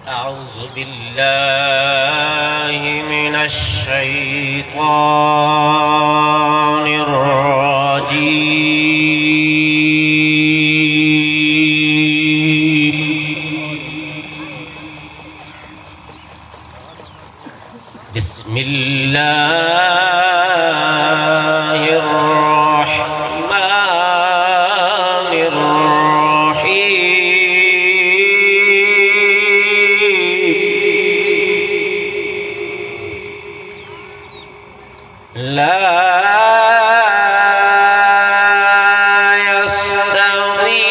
أعوذ بالله من الشيطان الرجيم. بسم الله الرحمن الرحيم. لا يستوي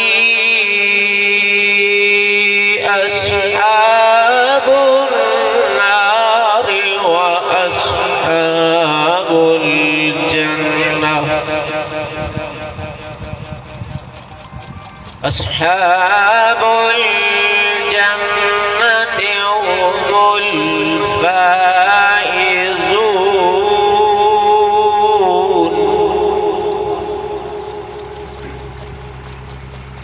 أصحاب النار وأصحاب الجنة. أصحاب الجنة هم الفائزون.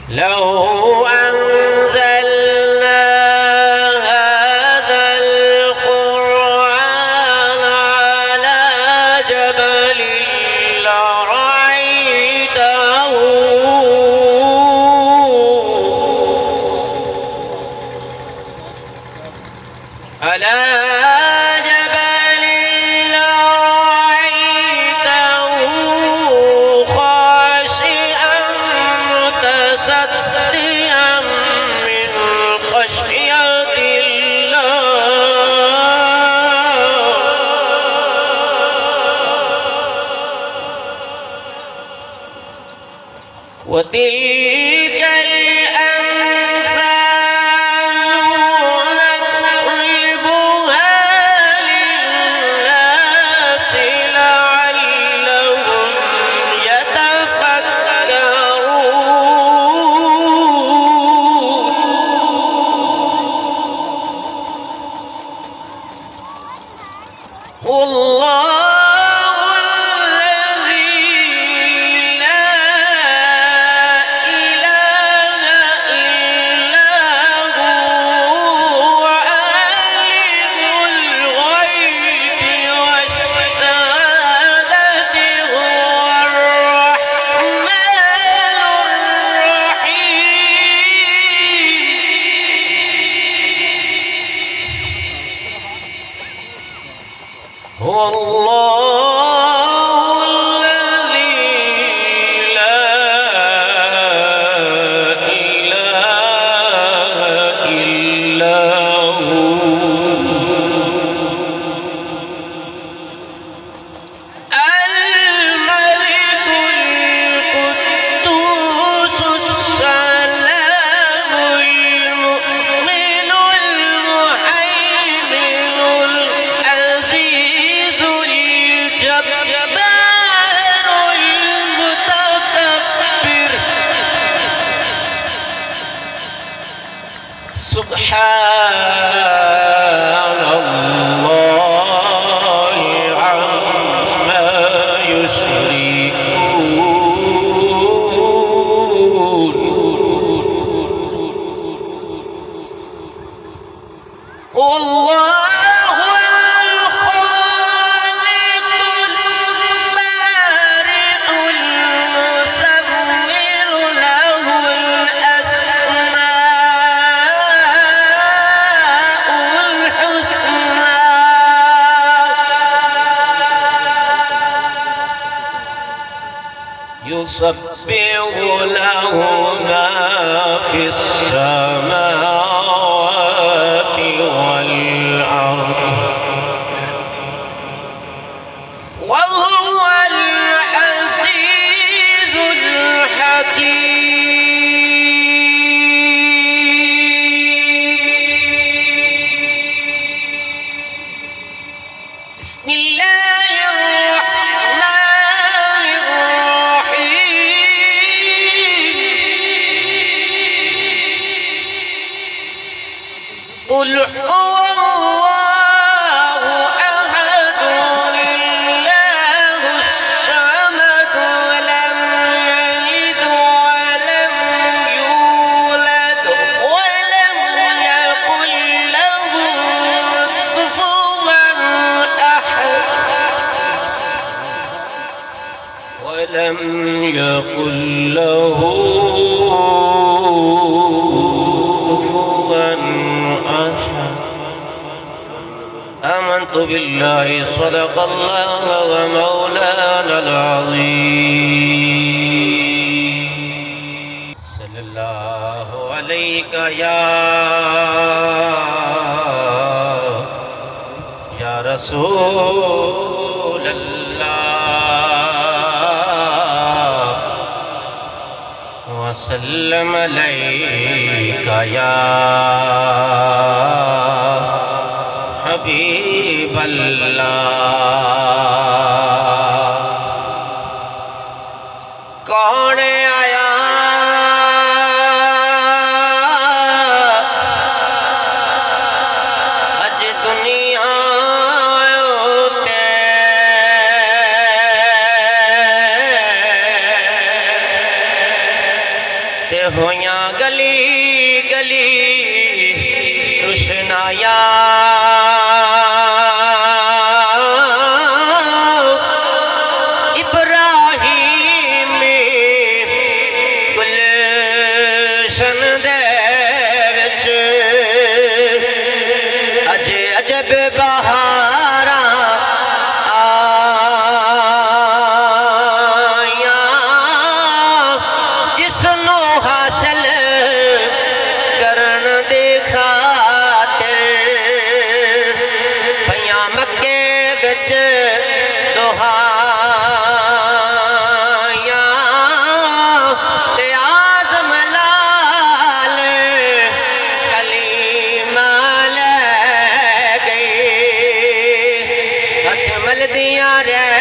لو أنزلنا هذا القرآن على جبل لرأيته خاشعا متصدعا من خشية الله. وتلك والله الذي لا إله إلا هو عالم الغيب والشهادة هو الرحمن الرحيم. هو الله الذي لا إله إلا هو. الملك القدوس السلام المؤمن المهيمن العزيز الجبار المتكبر. سبحان الله عما يشركون. والله الخالق البارئ المصور له الأسماء الحسنى. يسبح له ما في السماوات والأرض وهو العزيز الحكيم. بسم الله الرحمن الرحيم. قل هو الله أحد الله الصمد لم يلد ولم يولد ولم يكن له बिल्लाहि सदक़ल्लाहु व मौलानल अज़ीम। सल्लल्लाहु अलैका या रसूल अल्लाह वसल्लम अलैका या हबीब अल्लाह। कौन आया अज दुनिया ते होया गली गली रुशनाया इब्राहिम गुलशन दे विच अज अजब बहारा आया जिसनों हासिल करन दे खातिर भैया मक्के विच दुहाया ते आज़म लाल कलीमा ले गए हथ मलदियां रह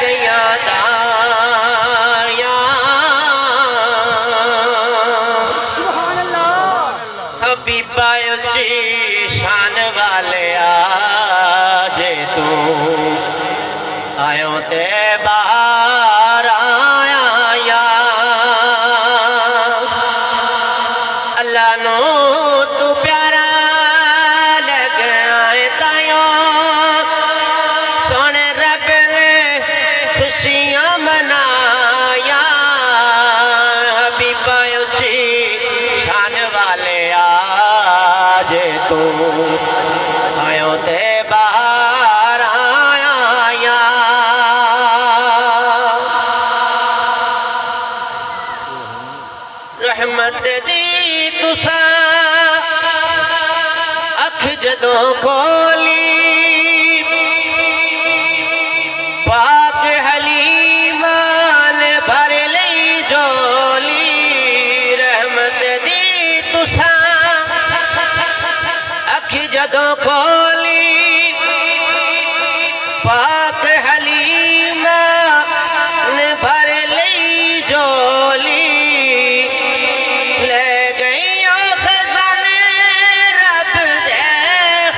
गईयां दाया। हबीबा उच्ची शान वाले आजे तू आयो ते बाहर आया या अल्लाह नो तू प्यारा लग आए तायो सोने रब ने खुशियां मनाया। हबीबा उच्ची शान वाले आजे तू आयो ते बाहर आया या रहमत दी तुसा अख जदों खोली पाक हलीमा ने भर लई झोली। रहमत दी तुसा अख जदों खोली पाक हलीमा ने भर लई झोली। ले गई खजाने रब दे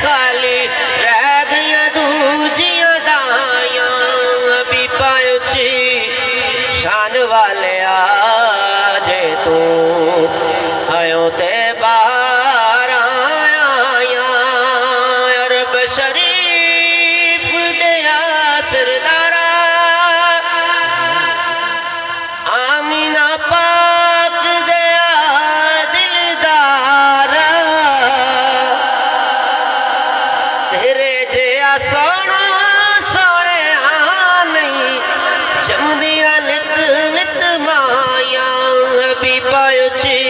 खाली रह गईयां दूजियां दाया। हबीबा उच्ची शान वाले आजे तू आयो ते बाहर आया अरब शरीफ दया सरदारा आमीना पाक दया दिलदारा तेरे जिया सोना सोने नहीं जमदियां नित नित माया। हबीबा उच्ची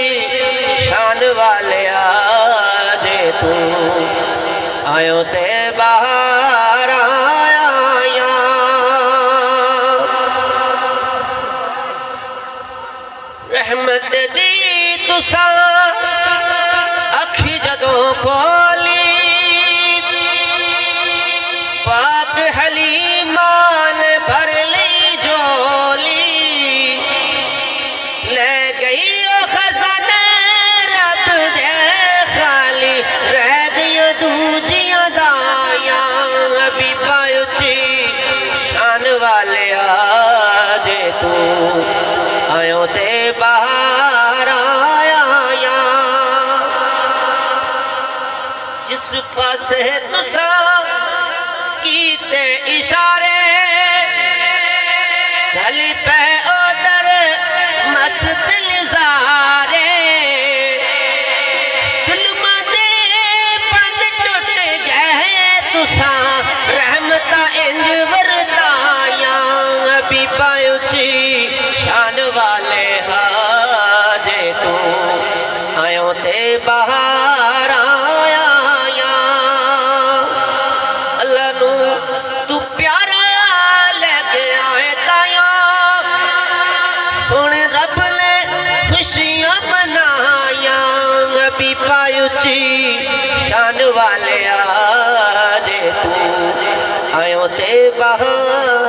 शान वाले आजे तू आयो ते बाहर आया रहमत दी तुसा अखी जदों खोली पाक हलीमा ने भर ली झोली। ले गई खजाने रब दे खाली रह गईयां दूजियां दाया। हबीबा उच्ची शान वाले आजे तू आयो ते बाहर आया जिस पासे तुसा कीते इशारे ढल पे उधर मस्त नज़ारे। सुलमा दे बंद टुट गए तुसा ते बाहर आया अल्लाह नू तू प्यारा लेके आए ताया सुन रब ने खुशियां मनाया पीपा उची शान वाले आज तू आयो ते बाहर